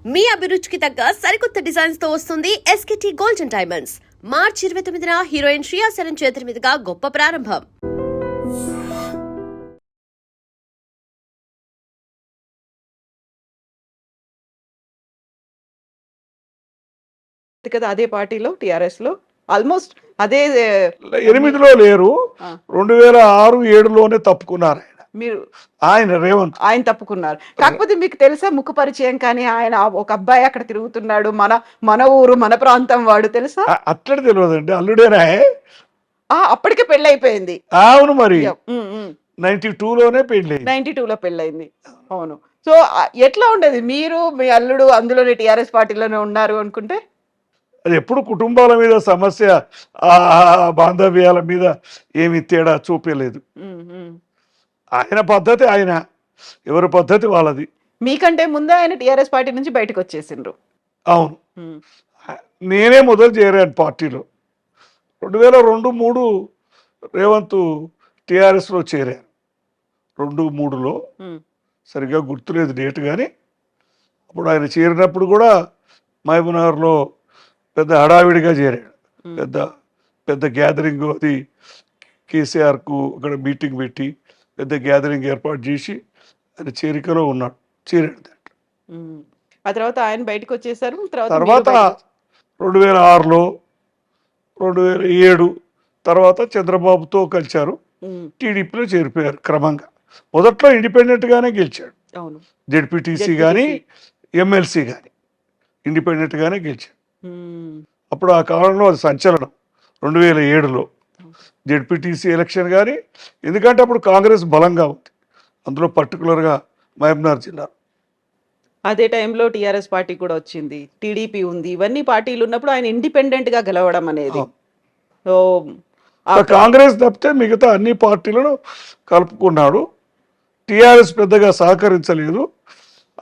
మీ అభిరుచికి తగ్గ సరికొత్త డిజైన్స్ తో వస్తుంది SKT గోల్డెన్ డైమండ్స్. మార్చి 29న హీరోయిన్ శ్రియా సరన్ చేతుల మీదుగా గొప్ప ప్రారంభం. కదా అదే పార్టీలో టిఆర్ఎస్ లో ఆల్మోస్ట్ అదే 8లో లేరు, 2006-7లోనే తప్పుకున్నారు మీరు ఆయన రేవంత్. ఆయన తప్పుకున్నారు. కాకపోతే మీకు తెలుసా ముఖ పరిచయం కానీ ఆయన ఒక అబ్బాయి అక్కడ తిరుగుతున్నాడు, మన ఊరు మన ప్రాంతం వాడు తెలుసా? అట్లా తెలియదండి, అల్లుడేనా? అప్పటికే పెళ్ళి అయిపోయింది. అవును, మరి 92లోనే పెళ్ళి, 92లో పెళ్ళయింది. అవును. సో ఎట్లా ఉండేది? మీరు మీ అల్లుడు అందులోనే టిఆర్ఎస్ పార్టీలోనే ఉన్నారు అనుకుంటే? అది ఎప్పుడు కుటుంబాల మీద సమస్య, ఆ బాంధవ్యాల మీద ఏమి తేడా చూపలేదు. ఆయన పద్ధతి ఆయన, ఎవరి పద్ధతి వాళ్ళది. మీకంటే ముందే ఆయన టిఆర్ఎస్ పార్టీ నుంచి బయటకు వచ్చేసిండ్రు. అవును, నేనే మొదలు చేరాను పార్టీలో. 2002-3 రేవంత్ టిఆర్ఎస్లో చేరాను. 2-3లో సరిగ్గా గుర్తులేదు డేట్, కానీ అప్పుడు ఆయన చేరినప్పుడు కూడా మహబూబ్నగర్లో పెద్ద హడావిడిగా చేరాడు. పెద్ద గ్యాదరింగ్, అది కేసీఆర్కు అక్కడ మీటింగ్ పెట్టి పెద్ద గ్యాదరింగ్ ఏర్పాటు చేసి ఆయన చేరికలో చేరాడు దాంట్లో. ఆ తర్వాత ఆయన బయటకు వచ్చేసారు. తర్వాత 2006లో 2007 తర్వాత చంద్రబాబుతో కలిశారు, టీడీపీలో చేరిపోయారు క్రమంగా. మొదట్లో ఇండిపెండెంట్గానే గెలిచాడు, జెడ్పీటీసీ కానీ ఎమ్మెల్సీ కానీ ఇండిపెండెంట్గానే గెలిచాడు. అప్పుడు ఆ కాలంలో అది సంచలనం 2007లో జెడ్పీటీసీ ఎలక్షన్. కానీ ఎందుకంటే అప్పుడు కాంగ్రెస్ బలంగా ఉంది, అందులో పర్టికులర్గా మహబూబ్నగర్ జిల్లా. అదే టైంలో టిఆర్ఎస్ పార్టీ కూడా వచ్చింది, టీడీపీ ఉంది, ఇవన్నీ పార్టీలు ఉన్నప్పుడు ఆయన ఇండిపెండెంట్గా గెలవడం అనేది. సో కాంగ్రెస్ తప్పితే మిగతా అన్ని పార్టీలను కలుపుకున్నాడు. టిఆర్ఎస్ పెద్దగా సహకరించలేదు,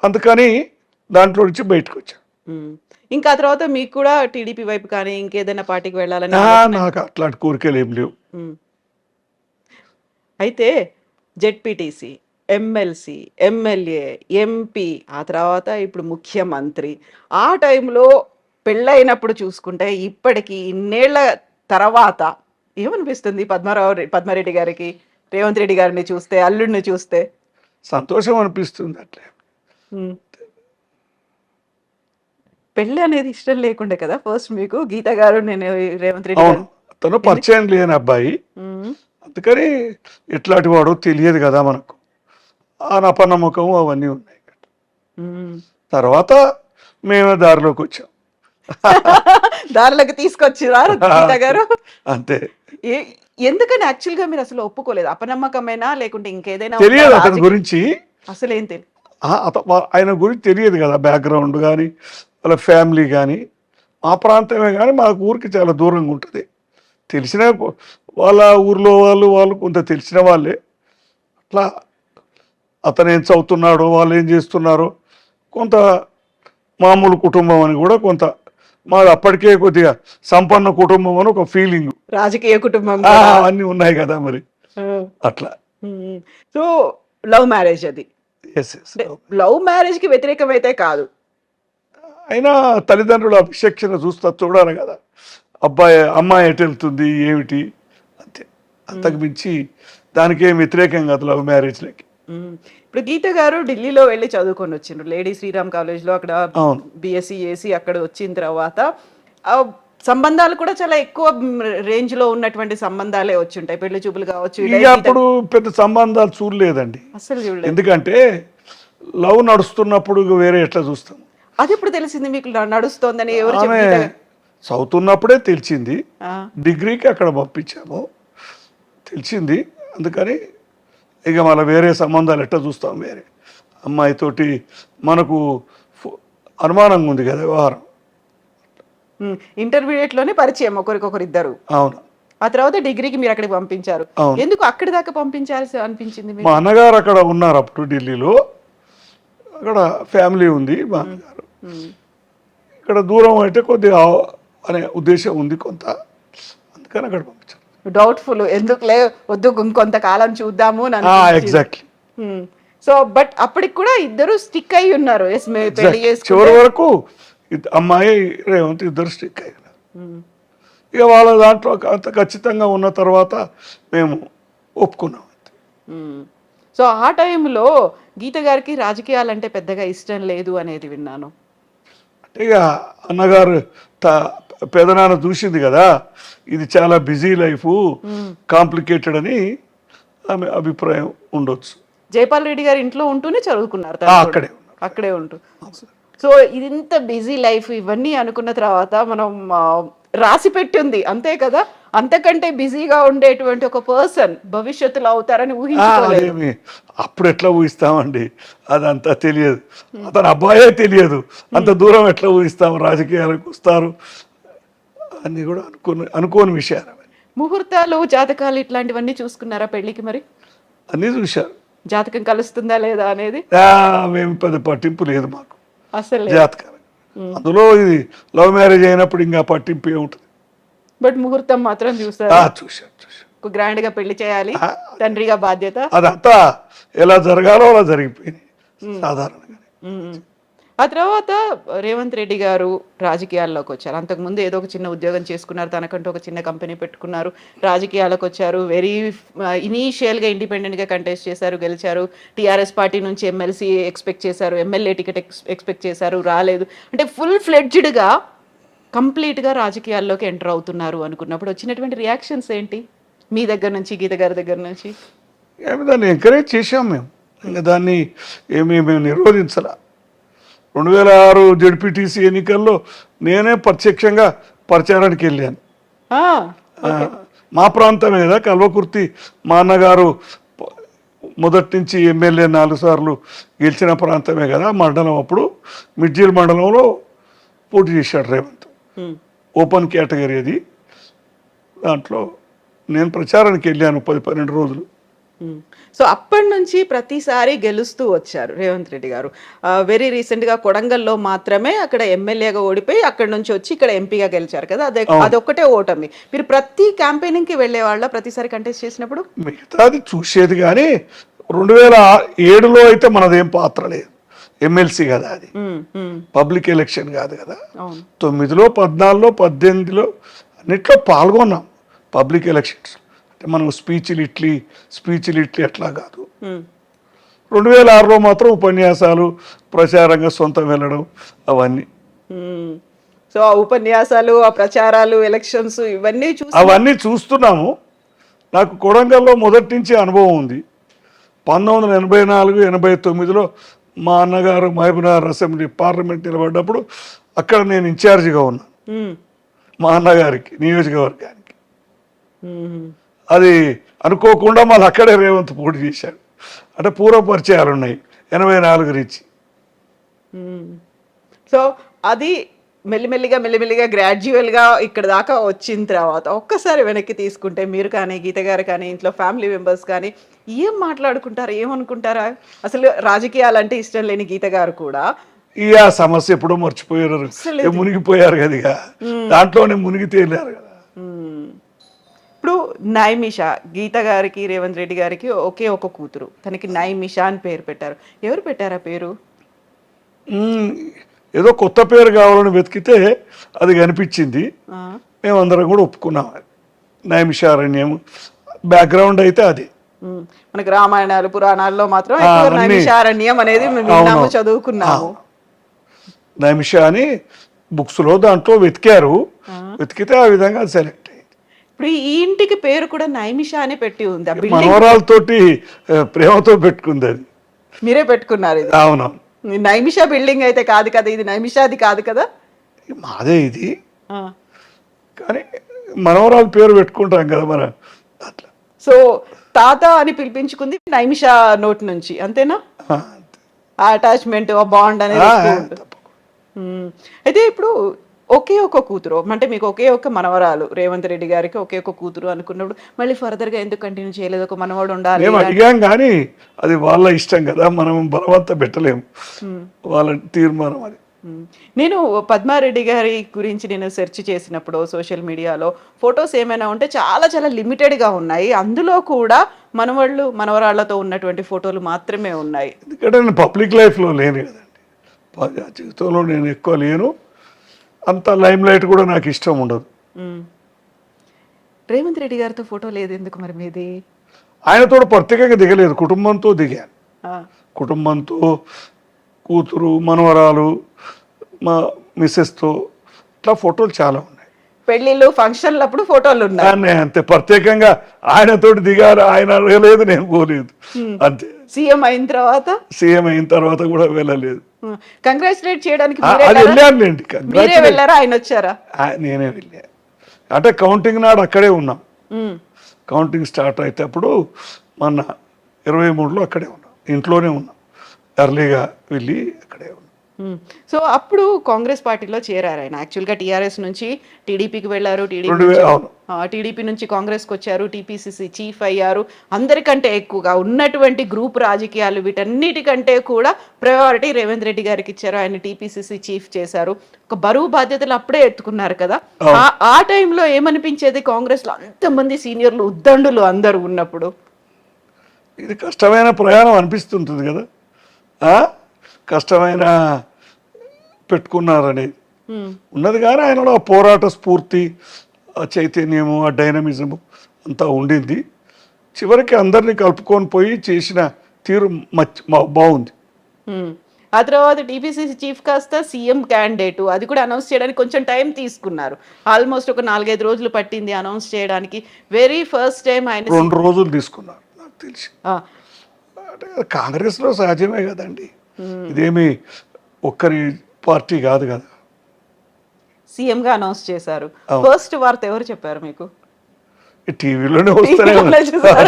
అందుకని దాంట్లో నుంచి బయటకు వచ్చాడు. ఇంకా తర్వాత మీకు కూడా టీడీపీ వైపు కానీ ఇంకేదైనా పార్టీకి వెళ్ళాలని? నాకు అట్లాంటి కోరికలు ఏం లేవు. అయితే జెడ్పీటీసీ, ఎమ్మెల్సీ, ఎమ్మెల్యే, ఎంపీ, ఆ తర్వాత ఇప్పుడు ముఖ్యమంత్రి, ఆ టైంలో పెళ్ళైనప్పుడు చూసుకుంటే ఇప్పటికి ఇన్నేళ్ల తర్వాత ఏమనిపిస్తుంది పద్మారెడ్డి గారికి, రేవంత్ రెడ్డి గారిని చూస్తే, అల్లుడిని చూస్తే? సంతోషం అనిపిస్తుంది. అట్లే పెళ్ళి అనేది ఇష్టం లేకుండే కదా ఫస్ట్ మీకు? గీత గారు, నేను రేవంత్ రెడ్డి గారు తను పరిచయం లేని అబ్బాయి, అందుకని ఎట్లాంటి వాడో తెలియదు కదా మనకు, ఆ నపనమ్మకం అవన్నీ ఉన్నాయి. తర్వాత మేమే దారిలోకి వచ్చాం. దారిలోకి తీసుకొచ్చిరారు గీత గారు, అంతే. ఎందుకని యాక్చువల్గా మీరు అసలు ఒప్పుకోలేదు? అపనమ్మకమేనా లేకుంటే ఇంకేదైనా? తెలియదు అతని గురించి, అసలు ఏం తెలియదు. ఆయన గురించి తెలియదు కదా, బ్యాక్గ్రౌండ్ కానీ వాళ్ళ ఫ్యామిలీ కానీ. మా ప్రాంతమే కానీ మా ఊరికి చాలా దూరంగా ఉంటుంది. తెలిసిన వాళ్ళ ఊర్లో వాళ్ళు కొంత తెలిసిన వాళ్ళే. అట్లా అతను ఏం చదువుతున్నాడో, వాళ్ళు ఏం చేస్తున్నారో, కొంత మామూలు కుటుంబం అని కూడా కొంత, మాది అప్పటికే కొద్దిగా సంపన్న కుటుంబం అని ఒక ఫీలింగ్, రాజకీయ కుటుంబం అన్నీ ఉన్నాయి కదా మరి అట్లా. సో లవ్ మ్యారేజ్ అది. లవ్ మ్యారేజ్ కి వ్యతిరేకమైతే కాదు, అయినా తల్లిదండ్రుల అభిషేక్షణ చూడాలి కదా, అమ్మాయి ఎటు వెళ్తుంది ఏమిటి, అంతే. అంతకు మించి దానికి ఏం వ్యతిరేకం కాదు లవ్ మ్యారేజ్లకి. ఇప్పుడు గీత గారు ఢిల్లీలో వెళ్ళి చదువుకొని వచ్చిండ్రు, లేడీ శ్రీరామ్ కాలేజ్లో. అక్కడ బిఎస్సి చేసి అక్కడ వచ్చిన తర్వాత సంబంధాలు కూడా చాలా ఎక్కువ రేంజ్ లో ఉన్నటువంటి సంబంధాలే వచ్చుంటాయి, పెళ్లి చూపులు కావచ్చు. అప్పుడు పెద్ద సంబంధాలు చూడలేదండి అసలు, ఎందుకంటే లవ్ నడుస్తున్నప్పుడు వేరే ఎట్లా చూస్తాం. అది ఎప్పుడు తెలిసింది మీకు నడుస్తోందని? ఎవరు చదువుతున్నప్పుడే తెలిసింది, డిగ్రీకి అక్కడ పంపించాము, తెలిసింది. అందుకని ఇక మళ్ళీ వేరే సంబంధాలు ఎట్లా చూస్తాం, వేరే అమ్మాయితోటి మనకు అనుమానంగా ఉంది కదా వ్యవహారం. ఇంటర్మీడియట్ లోనే పరిచయం ఒకరికొకరు ఇద్దరు. అవును. ఆ తర్వాత డిగ్రీకి మీరు అక్కడికి పంపించారు. ఎందుకు అక్కడి దాకా పంపించాల్సి అనిపించింది? మా అన్నగారు అక్కడ ఉన్నారు అప్పుడు ఢిల్లీలో, అక్కడ ఫ్యామిలీ ఉంది మా అన్నగారు. ఇక్కడ దూరం అయితే కొద్దిగా అనే ఉద్దేశం ఉంది కొంత, అందుకని అక్కడ పంపించారు. డౌట్ఫుల్, ఎందుకులే వద్దు ఇంకొంతకాలం చూద్దాము. ఎగ్జాక్ట్లీ. సో బట్ అప్పటికి కూడా ఇద్దరు స్టిక్ అయి ఉన్నారు. ఎస్ మేము పెళ్లి చివరి వరకు అమ్మాయి రేవంత్ ఇద్దరు స్టిక్ అయ్యారు. ఇక వాళ్ళ దాంట్లో అంత ఖచ్చితంగా ఉన్న తర్వాత మేము ఒప్పుకున్నాం. సో ఆ టైంలో గీత గారికి రాజకీయాలంటే పెద్దగా ఇష్టం లేదు అనేది విన్నాను. అంటే ఇక అన్నగారు పెదనాన్న చూసింది కదా, ఇది చాలా బిజీ లైఫ్, కాంప్లికేటెడ్ అని ఆమె అభిప్రాయం ఉండొచ్చు. జైపాల్ రెడ్డి గారి ఇంట్లో ఉంటూనే చదువుకున్నారు, అక్కడే ఉంటూ. సో ఇది ఇంత బిజీ లైఫ్ ఇవన్నీ అనుకున్న తర్వాత మనం రాసి పెట్టింది అంతే కదా, అంతకంటే బిజీగా ఉండేటువంటి ఒక పర్సన్ భవిష్యత్తులో అవుతారని ఊహించుకోలేదు. అప్పుడు ఎట్లా ఊహిస్తామండి, అదంతా తెలియదు. అతని అబ్బాయే తెలియదు, అంత దూరం ఎట్లా ఊహిస్తాము, రాజకీయాలకు వస్తారు అన్ని కూడా అనుకోని విషయాలు. ముహూర్తాలు, జాతకాలు ఇట్లాంటివన్నీ చూసుకున్నారా పెళ్లికి? మరి అన్నీ చూశారు. జాతకం కలుస్తుందా లేదా అనేది మేము పెద్ద పట్టింపు లేదు మాకు అసలు జాతకాలు. అందులో ఇది లవ్ మ్యారేజ్ అయినప్పుడు ఇంకా పట్టింపు ఏముంటుంది. బట్ ముహూర్తం మాత్రం చూసారు. చూశారు. గ్రాండ్ గా పెళ్లి చేయాలి, తండ్రిగా బాధ్యత, అదంతా ఎలా జరగాలో అలా జరిగిపోయింది సాధారణంగా. ఆ తర్వాత రేవంత్ రెడ్డి గారు రాజకీయాల్లోకి వచ్చారు. అంతకుముందు ఏదో ఒక చిన్న ఉద్యోగం చేసుకున్నారు, తనకంటూ ఒక చిన్న కంపెనీ పెట్టుకున్నారు, రాజకీయాలకు వచ్చారు. వెరీ ఇనీషియల్గా ఇండిపెండెంట్గా కంటెస్ట్ చేశారు, గెలిచారు. టీఆర్ఎస్ పార్టీ నుంచి ఎమ్మెల్సీ ఎక్స్పెక్ట్ చేశారు, ఎమ్మెల్యే టికెట్ ఎక్స్పెక్ట్ చేశారు, రాలేదు. అంటే ఫుల్ ఫ్లెడ్జ్డ్గా కంప్లీట్గా రాజకీయాల్లోకి ఎంటర్ అవుతున్నారు అనుకున్నప్పుడు వచ్చినటువంటి రియాక్షన్స్ ఏంటి మీ దగ్గర నుంచి, గీత గారి దగ్గర నుంచి? దాన్ని ఎంకరేజ్ చేసాం మేము, ఇంకా దాన్ని మేము నిరోధించాల. 2006 జెడ్పీటీసీ ఎన్నికల్లో నేనే ప్రత్యక్షంగా ప్రచారానికి వెళ్ళాను. మా ప్రాంతమే కదా కల్వకుర్తి, మా అన్నగారు మొదటి నుంచి ఎమ్మెల్యే 4 సార్లు గెలిచిన ప్రాంతమే కదా మండలం. అప్పుడు మిడ్జిల్ మండలంలో పోటీ చేశాడు రేవంత్, ఓపెన్ కేటగిరీ అది. దాంట్లో నేను ప్రచారానికి వెళ్ళాను 10-12 రోజులు. సో అప్పటి నుంచి ప్రతిసారి గెలుస్తూ వచ్చారు రేవంత్ రెడ్డి గారు. వెరీ రీసెంట్గా కొడంగల్లో మాత్రమే అక్కడ ఎమ్మెల్యేగా ఓడిపోయి అక్కడి నుంచి వచ్చి ఇక్కడ ఎంపీగా గెలిచారు కదా, అదొక్కటే ఓటమి. మీరు ప్రతి క్యాంపెయినింగ్కి వెళ్ళే వాళ్ళ ప్రతిసారి కంటెస్ట్ చేసినప్పుడు? మిగతాది చూసేది, కానీ 2007లో అయితే మనదేం పాత్ర లేదు, ఎమ్మెల్సీ కదా అది, పబ్లిక్ ఎలక్షన్ కాదు కదా. 9లో 14లో 18లో అన్నిట్లో పాల్గొన్నాం పబ్లిక్ ఎలక్షన్స్. అంటే మనం స్పీచ్లు ఇట్లీ అట్లా కాదు. 2006లో మాత్రం ఉపన్యాసాలు, ప్రచారంగా సొంతం వెళ్ళడం అవన్నీ. సో ఆ ఉపన్యాసాలు, ఆ ప్రచారాలు, ఎలక్షన్స్ అవన్నీ చూస్తున్నాము. నాకు కొడంగల్లో మొదటి నుంచి అనుభవం ఉంది. 1984-89లో మా అన్నగారు మహబూబ్నగర్ అసెంబ్లీ పార్లమెంట్ నిలబడ్డప్పుడు అక్కడ నేను ఇన్ఛార్జిగా ఉన్నాను మా అన్నగారికి నియోజకవర్గానికి. అది అనుకోకుండా మళ్ళీ అక్కడే రేవంత్ పోటీ చేశాడు. అంటే పూర్వ పరిచయాలు ఉన్నాయి 84 నుంచి. సో అది మెల్లిమెల్లిగా గ్రాడ్యువల్గా ఇక్కడ దాకా వచ్చిన తర్వాత ఒక్కసారి వెనక్కి తీసుకుంటే మీరు కానీ, గీత గారు కానీ, ఇంట్లో ఫ్యామిలీ మెంబర్స్ కానీ ఏం మాట్లాడుకుంటారు, ఏమనుకుంటారా? అసలు రాజకీయాలంటే ఇష్టం లేని గీత గారు కూడా ఇక సమస్య ఎప్పుడో మర్చిపోయారు, మునిగిపోయారు కదా, ఇక దాంట్లోనే మునిగి తేలారు కదా. ఇప్పుడు నైమిషా, గీత గారికి రేవంత్ రెడ్డి గారికి ఒకే ఒక కూతురు, తనకి నైమిషా అని పేరు పెట్టారు. ఎవరు పెట్టారు ఆ పేరు? ఏదో కొత్త పేరు కావాలని వెతికితే అది కనిపించింది, మేమందరం కూడా ఒప్పుకున్నాం. నైమిషారణ్యం బ్యాక్గ్రౌండ్ అయితే అది. మనకి రామాయణాలు, పురాణాల్లో మాత్రం నైమిషారణ్యం అనేది చదువుకున్నాము. నైమిషా అని బుక్స్లో దాంట్లో వెతికారు, వెతికితే ఆ విధంగా అది సెలెక్ట్ అయ్యింది. ఇప్పుడు ఈ ఇంటికి పేరు కూడా నైమిషా అని పెట్టి ఉంది. మనవరాలతోటి ప్రేమతో పెట్టుకుంది, అది మీరే పెట్టుకున్నారు? అవునవును. నైమిషా బిల్డింగ్ అయితే కాదు కదా, ఇది నైమిషాది కాదు కదా, మాదే ఇది. కానీ మనవరాలు పేరు పెట్టుకుంటాం కదా మన అట్లా. సో తాత అని పిలిపించుకుంది నైమిషా నోట్ నుంచి, అంతేనా? ఆ అటాచ్మెంట్, ఆ బాండ్ అనేది. అయితే ఇప్పుడు ఒకే ఒక కూతురు అంటే మీకు ఒకే ఒక మనవరాలు, రేవంత్ రెడ్డి గారికి ఒకే ఒక కూతురు అనుకున్నప్పుడు మళ్ళీ ఫర్దర్ గా ఎందుకు కంటిన్యూ చేయలేదు? ఒక మనవాడు ఉండాలి. మేము అడిగాం కానీ అది వాళ్ళ ఇష్టం కదా, మనం బలవంతం పెట్టలేము, వాళ్ళ తీర్మానం అది. నేను పద్మారెడ్డి గారి గురించి నేను సెర్చ్ చేసినప్పుడు సోషల్ మీడియాలో ఫొటోస్ ఏమైనా ఉంటే చాలా చాలా లిమిటెడ్గా ఉన్నాయి. అందులో కూడా మనవాళ్ళు మనవరాళ్లతో ఉన్నటువంటి ఫోటోలు మాత్రమే ఉన్నాయి. ఎందుకంటే నేను పబ్లిక్ లైఫ్లో లేను కదండి, జీవితంలో నేను ఎక్కువ లేను, అంత లైమ్ లైట్ కూడా నాకు ఇష్టం ఉండదు. రేవంత్ రెడ్డి గారితో ఫోటో లేదు ఎందుకు మరి మీది? ఆయనతో ప్రత్యేకంగా దిగలేదు, కుటుంబంతో దిగాను. ఆ, కుటుంబంతో, కూతురు, మనవరాలు, మా మిస్సెస్తో ఇట్లా ఫోటోలు చాలా ఉన్నాయి. పెళ్ళిళ్ళు ఫంక్షన్లు అప్పుడు ఫోటోలు ఉన్నాయి. కానీ అంతే ప్రత్యేకంగా ఆయనతోటి దిగారు, ఆయన లేదు, నేను పోలేదు అంతే. సీఎం అయిన తర్వాత సీఎం అయిన తర్వాత కూడా వెళ్ళలేదు. కంగ్రాచులేట్ చేయడానికి అది వెళ్ళానులేండి, మీరే వెళ్ళారా, ఆయన వచ్చారా? నేనే వెళ్ళా. అంటే కౌంటింగ్ నాడు అక్కడే ఉన్నాం. కౌంటింగ్ స్టార్ట్ అయితే అప్పుడు మొన్న 23లో అక్కడే ఉన్నాం, ఇంట్లోనే ఉన్నాం. ఎర్లీగా వెళ్ళి అక్కడే ఉన్నాం. సో అప్పుడు కాంగ్రెస్ పార్టీలో చేరారు ఆయన. యాక్చువల్గా టీఆర్ఎస్ నుంచి టీడీపీకి వెళ్ళారు, టీడీపీ నుంచి కాంగ్రెస్కి వచ్చారు, టీపీసీసీ చీఫ్ అయ్యారు. అందరికంటే ఎక్కువగా ఉన్నటువంటి గ్రూప్ రాజకీయాలు వీటన్నిటికంటే కూడా ప్రయారిటీ రేవంత్ రెడ్డి గారికి ఇచ్చారు. ఆయన టీపీసీసీ చీఫ్ చేశారు. ఒక బరువు బాధ్యతలు అప్పుడే ఎత్తుకున్నారు కదా. ఆ టైంలో ఏమనిపించేది కాంగ్రెస్లో అంతమంది సీనియర్లు ఉద్దండులు అందరూ ఉన్నప్పుడు? ఇది కష్టమైన ప్రయాణం అనిపిస్తుంటుంది కదా, కష్టమైన పెట్టుకున్నారనేది ఉన్నది. కానీ ఆయనలో ఆ పోరాట స్ఫూర్తి, ఆ చైతన్యము, ఆ డైనమిజము అంతా ఉండింది. చివరికి అందరినీ కలుపుకొని పోయి చేసిన తీరు బాగుంది. ఆ తర్వాత టీపీసీసీ చీఫ్ కాస్త సీఎం క్యాండిడేట్, అది కూడా అనౌన్స్ చేయడానికి కొంచెం టైం తీసుకున్నారు. ఆల్మోస్ట్ ఒక 4-5 రోజులు పట్టింది అనౌన్స్ చేయడానికి. వెరీ ఫస్ట్ టైం ఆయన 2 రోజులు తీసుకున్నారు నాకు తెలిసి. అంటే కాంగ్రెస్లో సహజమే కదండి, ఇదేమి ఒక్కరి పార్టీ కాదు కదా. సీఎం గా అనౌన్స్ చేశారు. ఫస్ట్ వార్త ఎవరు చెప్పారు మీకు? టీవీలోనే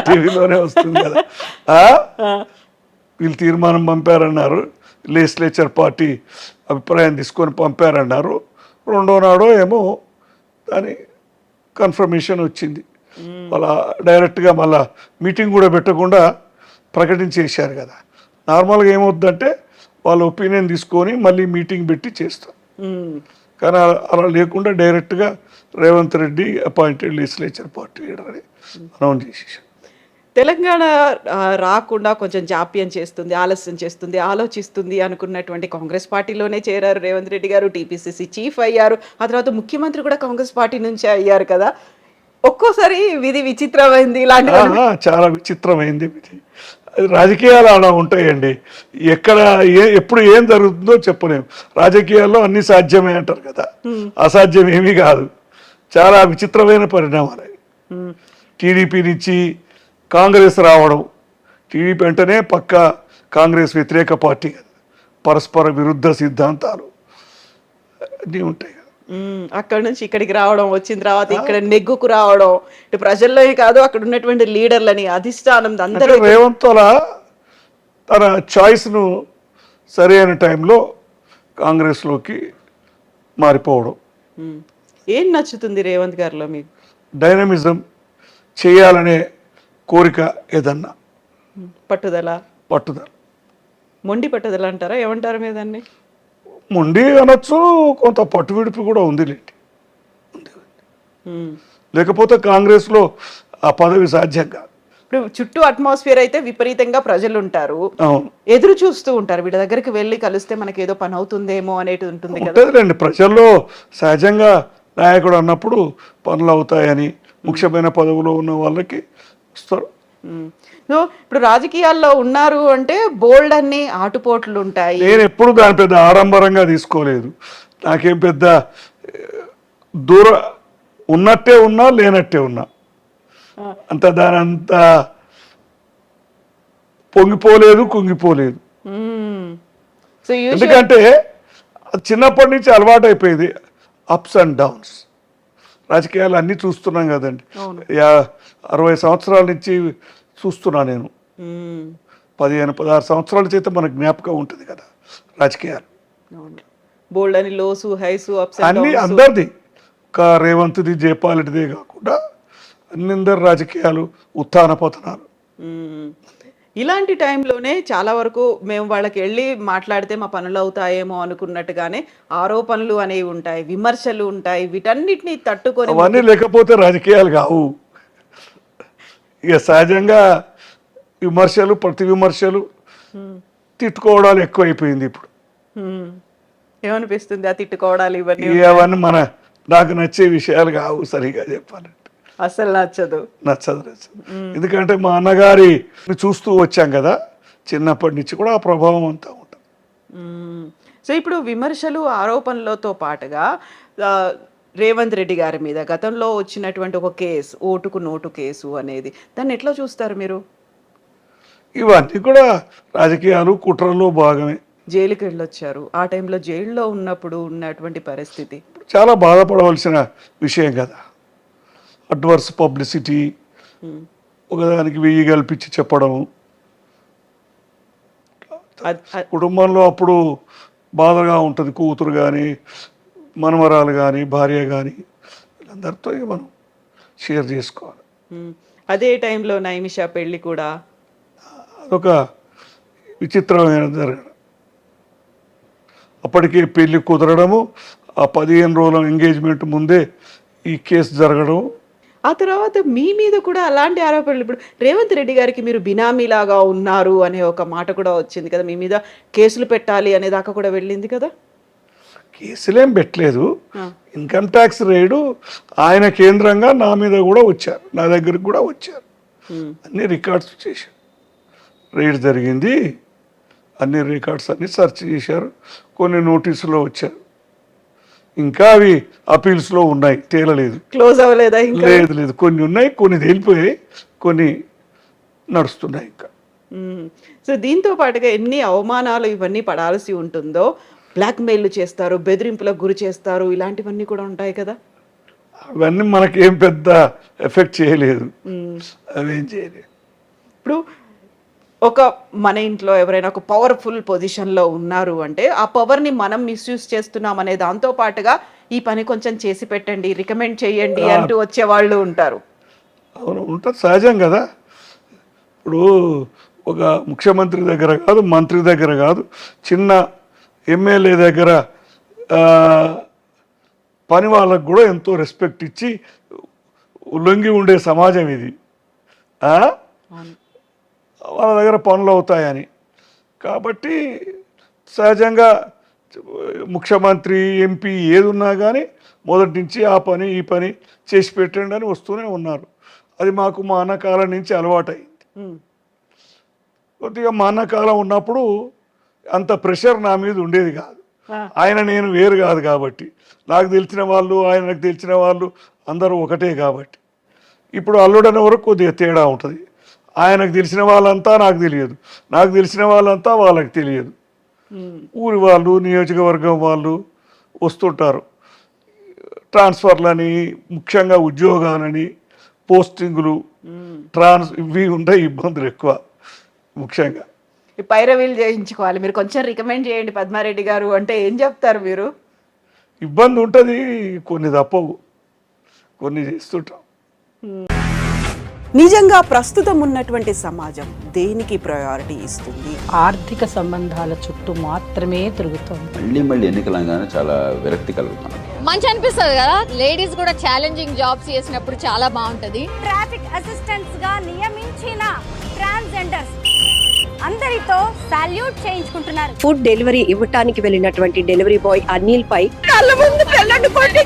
టీవీలోనే వస్తుంది కదా. వీళ్ళు తీర్మానం పంపారన్నారు, లెజిస్లేచర్ పార్టీ అభిప్రాయం తీసుకొని పంపారన్నారు. 2వ నాడో ఏమో దాని కన్ఫర్మేషన్ వచ్చింది. అలా డైరెక్ట్గా మళ్ళా మీటింగ్ కూడా పెట్టకుండా ప్రకటించేశారు కదా. నార్మల్గా ఏమవుద్దంటే వాళ్ళ ఒపీనియన్ తీసుకొని మళ్ళీ మీటింగ్ పెట్టి చేస్తాం. కానీ అలా లేకుండా డైరెక్ట్గా Revanth Reddy appointed legislature party leader అని అనౌన్స్ చేసేసారు. తెలంగాణ రాకుండా కొంచెం జాప్యం చేస్తుంది, ఆలస్యం చేస్తుంది, ఆలోచిస్తుంది అనుకున్నటువంటి కాంగ్రెస్ పార్టీలోనే చేరారు రేవంత్ రెడ్డి గారు. టీపీసీసీ చీఫ్ అయ్యారు. ఆ తర్వాత ముఖ్యమంత్రి కూడా కాంగ్రెస్ పార్టీ నుంచే అయ్యారు కదా. ఒక్కోసారి విధి విచిత్రమైంది, ఇలాంటి చాలా విచిత్రమైంది విధి. రాజకీయాలు అలా ఉంటాయండి, ఎక్కడ ఎప్పుడు ఏం జరుగుతుందో చెప్పలేము. రాజకీయాల్లో అన్ని సాధ్యమే అంటారు కదా, అసాధ్యం ఏమీ కాదు. చాలా విచిత్రమైన పరిణామాలు. టీడీపీ నుంచి కాంగ్రెస్ రావడం, టీడీపీ అంటేనే పక్క కాంగ్రెస్ వ్యతిరేక పార్టీ కదా, పరస్పర విరుద్ధ సిద్ధాంతాలు అన్నీ ఉంటాయి. అక్కడ నుంచి ఇక్కడికి రావడం, వచ్చిన తర్వాత ఇక్కడ నెగ్గుకు రావడం, ఇటు ప్రజల్లో కాదు అక్కడ ఉన్నటువంటి లీడర్లని, అధిష్టానం అందరూ. రేవంత్ తన చాయిస్ను సరైన టైంలో కాంగ్రెస్లోకి మారిపోవడం. ఏం నచ్చుతుంది రేవంత్ గారిలో మీకు? డైనమిజం, చేయాలనే కోరిక, ఏదన్నా పట్టుదల. మొండి పట్టుదల అంటారా, ఏమంటారు మీ దాన్ని? మొండి అనొచ్చు, కొంత పట్టు విడుపు కూడా ఉంది లేండి. లేకపోతే కాంగ్రెస్లో ఆ పదవి సాధ్యం కాదు. ఇప్పుడు చుట్టూ అట్మాస్ఫియర్ అయితే విపరీతంగా ప్రజలు ఉంటారు, ఎదురు చూస్తూ ఉంటారు. వీళ్ళ దగ్గరికి వెళ్ళి కలిస్తే మనకి ఏదో పని అవుతుందేమో అనేది ఉంటుంది కదండి. ప్రజల్లో సహజంగా నాయకుడు అన్నప్పుడు పనులు అవుతాయని, ముఖ్యమైన పదవిలో ఉన్న వాళ్ళకి వస్తారు. సో ఇప్పుడు రాజకీయాల్లో ఉన్నారు అంటే బోల్డ్ అన్ని ఆటుపోట్లు ఉంటాయి. నేను ఎప్పుడు దాని పెద్ద ఆడంబరంగా తీసుకోలేదు. నాకేం పెద్ద ఉన్నట్టే ఉన్నా లేనట్టే ఉన్నా, అంత దాని అంత పొంగిపోలేదు, కుంగిపోలేదు. ఎందుకంటే చిన్నప్పటి నుంచి అలవాటు అయిపోయింది, అప్స్ అండ్ డౌన్స్. రాజకీయాలు అన్నీ చూస్తున్నాం కదండి, 60 సంవత్సరాల నుంచి చూస్తున్నా నేను. 15-16 సంవత్సరాల చేత మనకు జ్ఞాపకం ఉంటుంది కదా రాజకీయాలు. బోల్డ్ అని లోసు హైసు అప్స్ అన్ని అందరిది, రేవంత్ది, జయపాలరెడ్డిదే కాకుండా అందరి రాజకీయాలు, ఉత్థాన పతనాలు. ఇలాంటి టైంలోనే చాలా వరకు మేము వాళ్ళకి వెళ్ళి మాట్లాడితే మా పనులు అవుతాయేమో అనుకున్నట్టుగానే ఆరోపణలు అనేవి ఉంటాయి, విమర్శలు ఉంటాయి. వీటన్నిటిని తట్టుకొని అవన్నీ లేకపోతే రాజకీయాలు కావు. ఇక సహజంగా విమర్శలు, ప్రతి విమర్శలు, తిట్టుకోవడాలు ఎక్కువైపోయింది ఇప్పుడు. హ్మ్. ఏమనిపిస్తుంది ఆ తిట్టుకోవడాలు ఇవన్నీ? అవన్నీ నాకు నచ్చే విషయాలు కావు, సరిగా చెప్పాలంటే అసలు నచ్చదు. నచ్చదు. ఎందుకంటే మా అన్నగారి చూస్తూ వచ్చాం కదా, చిన్నప్పటి నుంచి కూడా ఆ ప్రభావం అంతా ఉంటుంది. సో ఇప్పుడు విమర్శలు, ఆరోపణలతో పాటుగా ఆ, రేవంత్ రెడ్డి గారి మీద గతంలో వచ్చినటువంటి ఒక కేసు, ఓటుకు నోటు కేసు అనేది, దాన్ని ఎట్లా చూస్తారు మీరు? ఇవన్నీ కూడా రాజకీయాలు, కుట్రలో భాగమే. జైలుకి వెళ్ళొచ్చారు, ఆ టైంలో జైల్లో ఉన్నప్పుడు ఉన్నటువంటి పరిస్థితి చాలా బాధపడవలసిన విషయం కదా. అడ్వర్స్ పబ్లిసిటీ, ఒకదానికి 1000 కల్పించి చెప్పడం. కుటుంబంలో అప్పుడు బాధగా ఉంటుంది. కూతురు కానీ, మనవరాలు కానీ, భార్య కానీ, వీళ్ళందరితో ఇక మనం షేర్ చేసుకోవాలి. అదే టైంలో నైమిషా పెళ్లి కూడా అదొక విచిత్రమైన జరగడం. అప్పటికే పెళ్లి కుదరడము, ఆ 15 రోజుల ఎంగేజ్మెంట్ ముందే ఈ కేసు జరగడం. ఆ తర్వాత మీ మీద కూడా అలాంటి ఆరోపణలు. ఇప్పుడు రేవంత్ రెడ్డి గారికి మీరు బినామీలాగా ఉన్నారు అనే ఒక మాట కూడా వచ్చింది కదా, మీ మీద కేసులు పెట్టాలి అనే దాకా కూడా వెళ్ళింది కదా. కేసులేం పెట్టలేదు. ఇన్కమ్ ట్యాక్స్ రైడు ఆయన కేంద్రంగా నా మీద కూడా వచ్చారు, నా దగ్గరికి కూడా వచ్చారు. అన్ని రికార్డ్స్ చేశారు. రైడ్ జరిగింది, అన్ని రికార్డ్స్ అన్ని సెర్చ్ చేశారు. కొన్ని నోటీసులో వచ్చారు, ఇంకా అవి అపీల్స్లో ఉన్నాయి, తేలలేదు, క్లోజ్ అవ్వలేదా ఇంకా? లేదు. కొన్ని ఉన్నాయి, కొన్ని తేలిపోయాయి, కొన్ని నడుస్తున్నాయి ఇంకా. సో దీంతో పాటుగా ఎన్ని అవమానాలు ఇవన్నీ పడాల్సి ఉంటుందో, బ్లాక్మెయిల్ చేస్తారు, బెదిరింపులకు గురి చేస్తారు, ఇలాంటివన్నీ కూడా ఉంటాయి కదా. అవన్నీ మనకేం పెద్ద ఎఫెక్ట్ చేయలేదు, అవేం చేయలేదు. ఇప్పుడు ఒక మన ఇంట్లో ఎవరైనా ఒక పవర్ఫుల్ పొజిషన్లో ఉన్నారు అంటే, ఆ పవర్ని మనం మిస్యూజ్ చేస్తున్నాం అనే దాంతో పాటుగా ఈ పని కొంచెం చేసి పెట్టండి, రికమెండ్ చేయండి అంటూ వచ్చే వాళ్ళు ఉంటారు. అవును, ఉంటుంది, సహజం కదా. ఇప్పుడు ఒక ముఖ్యమంత్రి దగ్గర కాదు, మంత్రి దగ్గర కాదు, చిన్న ఎమ్మెల్యే దగ్గర పని వాళ్ళకు కూడా ఎంతో రెస్పెక్ట్ ఇచ్చి లొంగి ఉండే సమాజం ఇది. వాళ్ళ దగ్గర పనులు అవుతాయని. కాబట్టి సహజంగా ముఖ్యమంత్రి, ఎంపీ ఏది ఉన్నా కానీ మొదటి నుంచి ఆ పని ఈ పని చేసి పెట్టండి అని వస్తూనే ఉన్నారు. అది మాకు మా అన్నకాలం నుంచి అలవాటైంది. కొద్దిగా మా అన్నకాలం ఉన్నప్పుడు అంత ప్రెషర్ నా మీద ఉండేది కాదు. ఆయన నేను వేరు కాదు కాబట్టి, నాకు తెలిసిన వాళ్ళు, ఆయనకు తెలిసిన వాళ్ళు అందరూ ఒకటే కాబట్టి. ఇప్పుడు అల్లుడనే వరకు కొద్దిగా తేడా ఉంటుంది. ఆయనకు తెలిసిన వాళ్ళంతా నాకు తెలియదు, నాకు తెలిసిన వాళ్ళంతా వాళ్ళకి తెలియదు. ఊరి వాళ్ళు, నియోజకవర్గం వాళ్ళు వస్తుంటారు. ట్రాన్స్ఫర్లని, ముఖ్యంగా ఉద్యోగాలని, పోస్టింగులు, ఇవి ఉంటాయి, ఇబ్బందులు ఎక్కువ. ముఖ్యంగా ఈ పైరవీలు చేయించుకోవాలి, మీరు కొంచెం రికమెండ్ చేయండి పద్మారెడ్డి గారు అంటే ఏం చెప్తారు మీరు? ఇబ్బంది ఉంటుంది, కొన్ని తప్పవు, కొన్ని చేస్తుంటాం. నిజంగా ప్రస్తుతం ఉన్నటువంటి సమాజం దేనికి ప్రయారిటీ ఇస్తుంది? ఆర్థిక సంబంధాల చుట్టూ మాత్రమే తిరుగుతోంది. మళ్ళీ ఎన్నికలంగానే చాలా విరక్తి కలుగుతాను. మంచి అనిపిస్తుంది కదా, లేడీస్ కూడా ఛాలెంజింగ్ జాబ్స్ చేసినప్పుడు చాలా బాగుంటది. ట్రాఫిక్ అసిస్టెంట్స్ గా నియమించిన ట్రాన్స్జెండర్స్ అందరితో సాల్యూట్ చేయించుకుంటున్నారు. ఫుడ్ డెలివరీ ఇవ్వటానికి వెళ్ళినటువంటి డెలివరీ బాయ్ అనిల్ పై కళ్ళ ముందు పెళ్ళండి కొట్టి